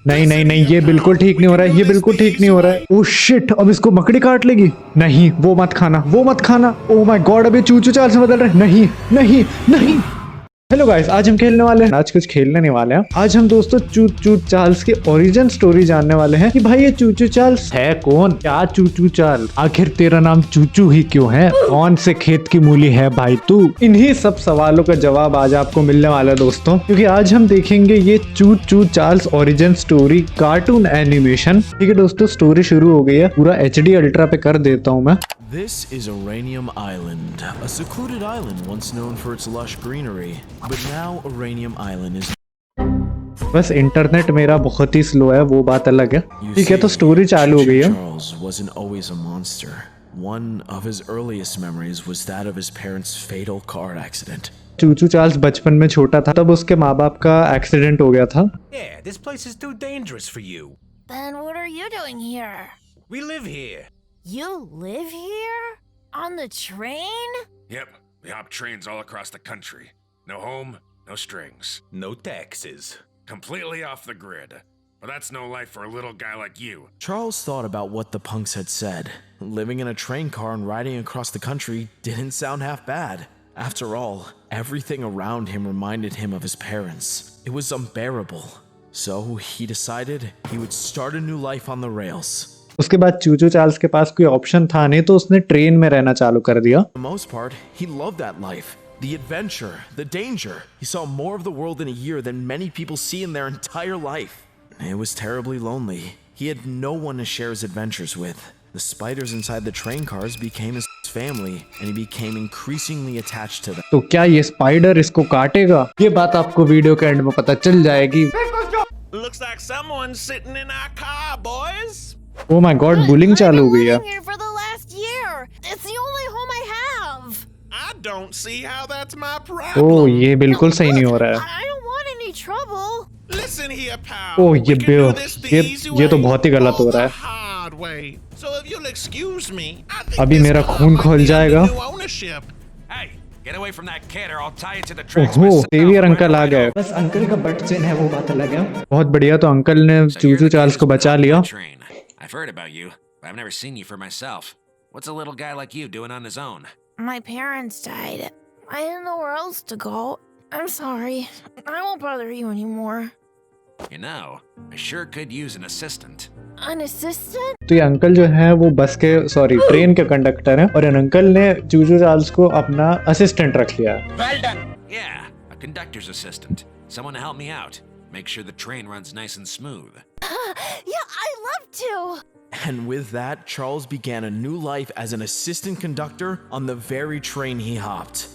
नहीं नहीं नहीं, ये बिल्कुल ठीक नहीं हो रहा है, ये बिल्कुल ठीक नहीं हो रहा है। ओह शिट, अब इसको मकड़ी काट लेगी। नहीं, वो मत खाना, वो मत खाना। ओह माय गॉड, अब ये चू चू चाल से बदल रहे। नहीं नहीं नहीं। हेलो गाइस, आज हम खेलने वाले हैं, आज कुछ खेलने नहीं वाले हैं। आज हम दोस्तों चू चू चार्ल्स की ओरिजिन स्टोरी जानने वाले हैं कि भाई ये चू चू चार्ल्स है कौन, क्या चू चू चार्ल्स, आखिर तेरा नाम चू चू ही क्यों है, कौन से खेत की मूली है भाई तू। इन्हीं सब सवालों का जवाब आज आपको मिलने वाला है दोस्तों, क्योंकि आज हम देखेंगे ये चू चू Charles origin story cartoon animation. ठीक है दोस्तों, स्टोरी शुरू हो गई है, पूरा HD अल्ट्रा पे कर देता हूँ मैं। This is Rishinium Island, a secluded island once known for its lush greenery, but now Rishinium Island is. बस इंटरनेट मेरा बहुत ही स्लो है, वो बात अलग है। ठीक है, तो स्टोरी चालू हो गई है। Charles wasn't always a monster. One of his earliest memories was that of his parents' fatal car accident. चू चू चार्ल्स बचपन में छोटा था, तब उसके माँ बाप का एक्सीडेंट हो गया था। Yeah, this place is too dangerous for you. Then what are you doing here? We live here. You live here? On the train? Yep, we hop trains all across the country. No home, no strings. No taxes. Completely off the grid. But that's no life for a little guy like you. Charles thought about what the punks had said. Living in a train car and riding across the country didn't sound half bad. After all, everything around him reminded him of his parents. It was unbearable. So he decided he would start a new life on the rails. उसके बाद चू चू Charles के पास कोई option था नहीं, तो उसने ट्रेन में रहना चालू कर दिया। For the most part, he loved that life. The adventure, the danger. He saw more of the world in a year than many people see in their entire life. It was terribly lonely. He had no one to share his adventures with. The spiders inside the train cars became his family, and he became increasingly attached to them. तो क्या ये spider इसको काटेगा? ये बात आपको video के and में पता चल जाएगी। Looks like someone's sitting in our car, boys. Oh my God, bullying चालू हो गई है। I've been living here for the last year. It's the only home I have. I don't see how that's my problem. ओ ये बिल्कुल सही नहीं हो रहा है। I don't want any trouble. Listen here, pal. Oh, We ये can do bay- this the ये- easy ये तो way बहुत ही गलत हो or रहा the है। hard way. So if you'll excuse me, I think अभी this मेरा car खून might खौल be under जाएगा। new ownership. Hey, get away from that kid or I'll tie you to the tracks ओहो, myself. Saviour uncle आ गए। बस uncle का but चिन्ह है, वो बात अलग है। बहुत बढ़िया, तो अंकल ने So चू you're चू the चार्ल्स kid को who's बचा been on लिया। the train. I've heard about you, but I've never seen you for myself. What's a little guy like you doing on his own? My parents died. I didn't know where else to go. I'm sorry. I won't bother you anymore. You know, I sure could use an assistant. An assistant? तो ये uncle जो है वो बस के train के conductor हैं, और इन अंकल ने चू चू चार्ल्स को अपना असिस्टेंट रख लिया। Yeah, a conductor's assistant. Someone to help me out. Make sure the train runs nice and smooth. Yeah, I'd love to. And with that, Charles began a new life as an assistant conductor on the very train he hopped.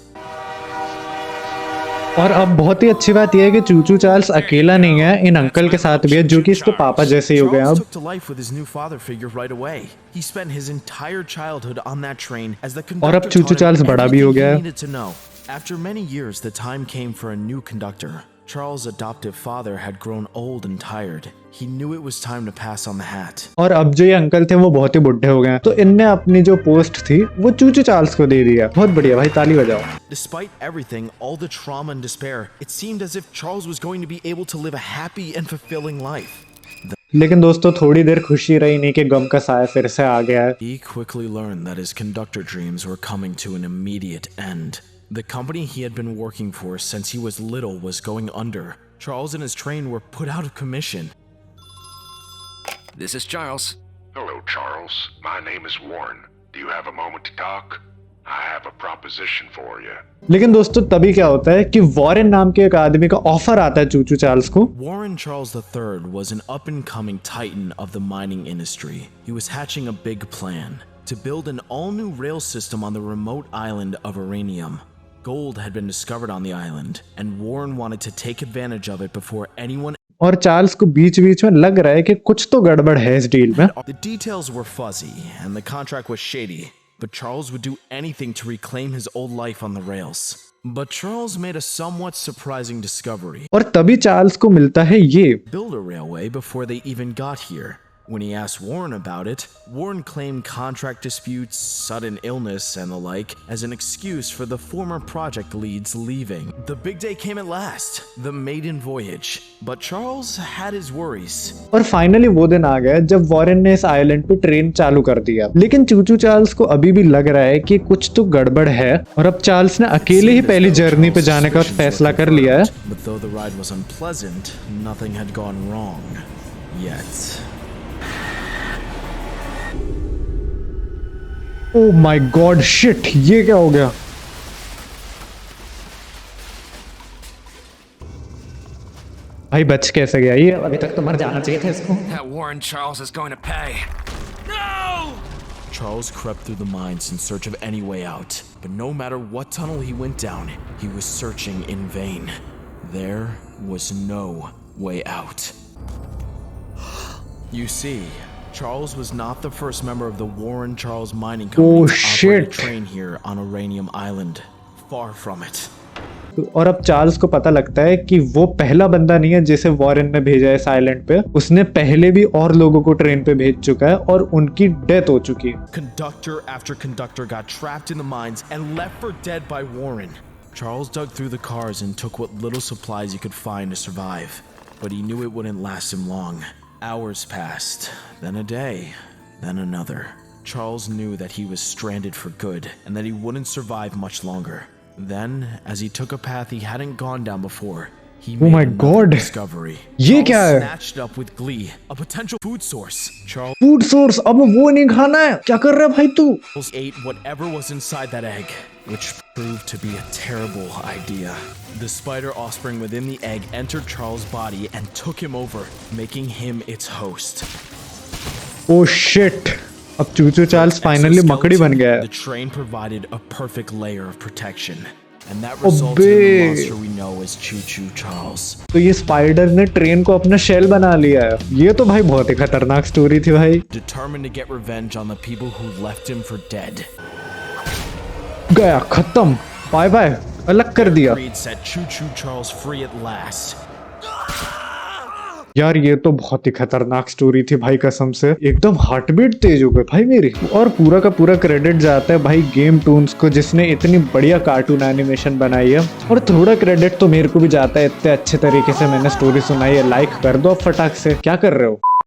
और अब बहुत ही अच्छी बात यह है कि चू चू चार्ल्स अकेला नहीं है, इन अंकल के साथ भी है, जो कि इसके पापा जैसे ही हो गए Charles अब। took to life with his new father figure right away. He spent his entire childhood on that train as the और अब conductor चू चू taught him चार्ल्स बड़ा भी हो everything गया he है। needed to know. After many years, the time came for a new conductor. Charles' adoptive father had grown old and tired. He knew it was time to pass on the hat. और अब जो ये uncle थे वो बहुत ही बुढ़े हो गए हैं, तो इनने अपनी जो पोस्ट थी वो चू चू चार्ल्स को दे दिया। बहुत बढ़िया भाई, ताली बजाओ। Despite everything, all the trauma and despair, it seemed as if Charles was going to be able to live a happy and fulfilling life. लेकिन दोस्तों थोड़ी देर खुशी रही नहीं कि गम का साया फिर से आ गया है। He quickly learned that his conductor dreams were coming to an immediate end. The company he had been working for since he was little was going under. Charles and his train were put out of commission. This is Charles. Hello, Charles. My name is Warren. Do you have a moment to talk? I have a proposition for you. लेकिन दोस्तों तभी क्या होता है कि Warren नाम के एक आदमी का ऑफर आता है चू चू चार्ल्स को। Warren Charles III was an up-and-coming titan of the mining industry. He was hatching a big plan to build an all-new rail system on the remote island of Rishinium. Gold had been discovered on the island, and Warren wanted to take advantage of it before anyone. और Charles को बीच बीच में लग रहा है कि कुछ तो गड़बड़ है इस डील में। The details were fuzzy, and the contract was shady, but Charles would do anything to reclaim his old life on the rails. But Charles made a somewhat surprising discovery. और तभी चार्ल्स को मिलता है ये। Build a railway before they even got here. When he asked Warren about it, Warren claimed contract disputes, sudden illness, and the like as an excuse for the former project leads leaving. The big day came at last, the maiden voyage. But Charles had his worries. और finally वो दिन आ गया जब Warren ने इस island पे train चालू कर दिया, लेकिन चूचू चार्ल्स को अभी भी लग रहा है कि कुछ तो गड़बड़ है और अब चार्ल्स ने अकेले ही पहली जर्नी पे जाने का फैसला कर लिया है। But though the ride was unpleasant, nothing had gone wrong yet. Oh my God, shit, ये क्या हो गया? भाई बच कैसे गया ये? अभी तक तो मर जाना चाहिए था इसको। That Warren Charles is going to pay. Charles crept through the mines in search of any way out, but no matter what tunnel he went down, he was searching in vain. There was no way out. You see, Charles was not the first member of the Warren Charles Mining Company to operate a train here on Rishinium Island. Far from it. और अब Charles को पता लगता है कि वो पहला बंदा नहीं है जिसे वॉरेन ने भेजा है इस आइलैंड पे। उसने पहले भी और लोगों को ट्रेन पे भेज चुका है और उनकी डेथ हो चुकी है। Conductor after conductor got trapped in the mines and left for dead by Warren. Charles dug through the cars and took what little supplies he could find to survive, but he knew it wouldn't last him long. Hours passed, then a day, then another. Charles knew that he was stranded for good and that he wouldn't survive much longer. Then, as he took a path he hadn't gone down before, he made another discovery. ये क्या है? Snatched up with glee, a potential food source. Charles food source, अब वो नहीं खाना है। क्या कर रहा है भाई तू? ate whatever was inside that egg, which proved to be a terrible idea. The spider offspring within the egg entered Charles' body and took him over, making him its host. Oh shit! अब चूचू Charles finally मकड़ी बन गया है। The train provided a perfect layer of protection, and that resulted in the monster we know as Choo Choo Charles. तो ये spider ने train को अपना शेल बना लिया है। ये तो भाई बहुत ही खतरनाक स्टोरी थी भाई। Determined to get revenge on the people who left him for dead. गया, खत्म, बाय बाय, अलग कर दिया। Greed set Choo Choo Charles free at last. यार ये तो बहुत ही खतरनाक स्टोरी थी भाई, कसम से एकदम हार्ट बीट तेज हो गई भाई मेरी। और पूरा का पूरा क्रेडिट जाता है भाई गेम टून्स को, जिसने इतनी बढ़िया कार्टून एनिमेशन बनाई है। और थोड़ा क्रेडिट तो मेरे को भी जाता है, इतने अच्छे तरीके से मैंने स्टोरी सुनाई है। लाइक कर दो फटाक से, क्या कर रहे हो?